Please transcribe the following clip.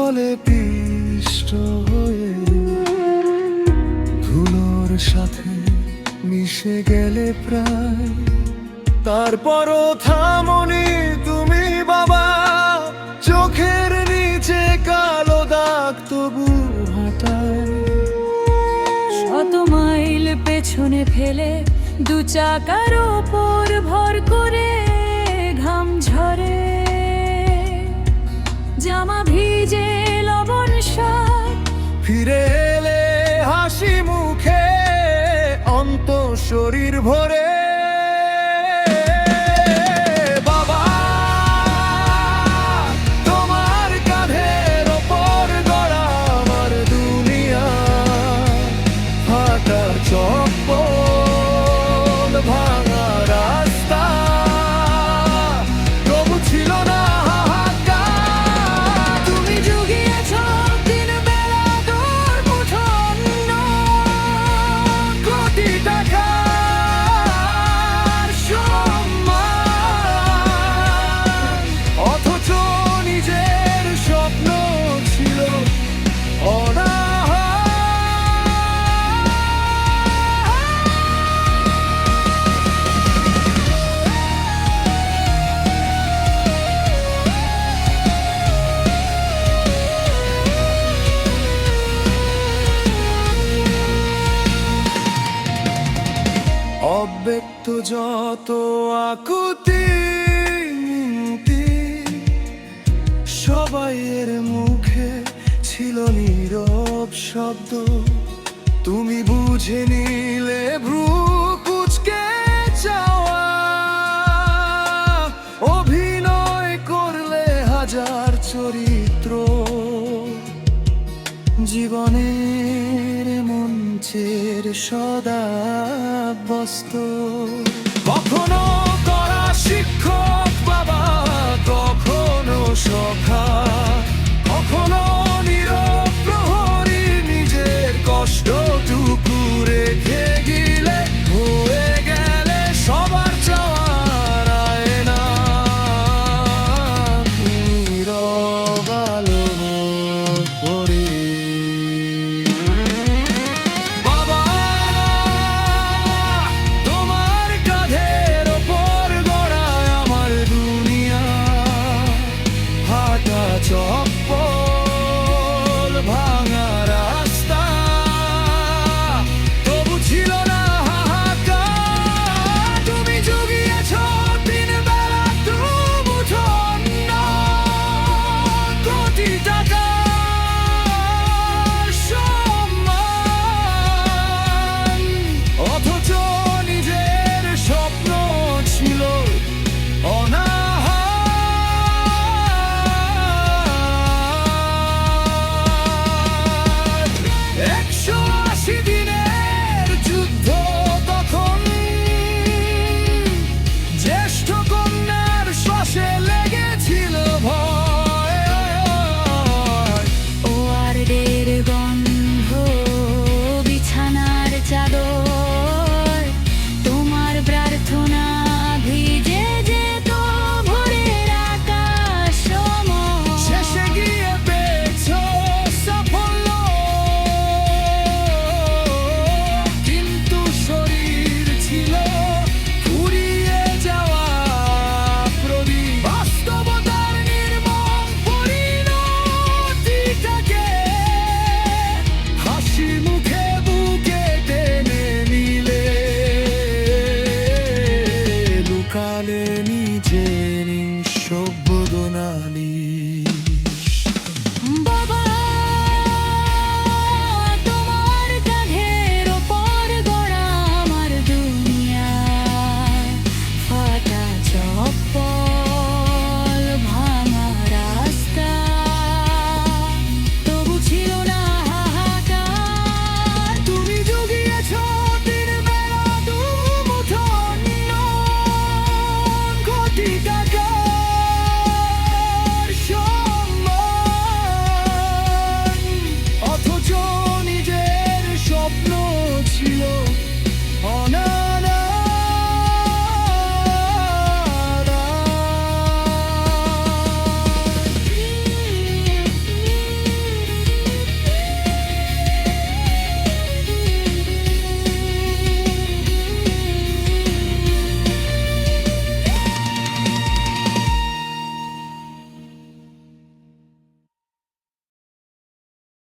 জলে পিষ্ট হয়ে ধুলোর সাথে মিশে গেলে প্রায়। তারপরও থামনি তুমি বাবা, চোখের নিচে কালো দাগ তবু হাঁটায়। শত মাইল পেছনে ফেলে দু চাকার ওপর ভর করে ঘাম ঝরে, জামা ভিজে লবণ সার। ফিরে এলে হাসি মুখে অন্ত শরীর ভরে। বাবা, তোমার কাঁধের ওপর গড়া আমার দুনিয়া, ফাটা চপ্পল ভাঙা রাস্তা, তবু ছিল না হাহাকার। তুমি জুগিয়েছ দিন বেলা দূর মুঠোন্ন, কোটি টাকার সম্মান, অথচ নিজের স্বপ্ন ছিল অনাহার। অব্যক্ত যত আকুতি মিনতি, সবাইয়ের মুখে ছিল নীরব শব্দ। তুমি বুঝে নিলে ভ্রু কুঁচকে চাওয়া, অভিনয় করলে হাজার চরিত্র, জীবনের মঞ্চের সদা বস্ত। কখনো করা শিক্ষক,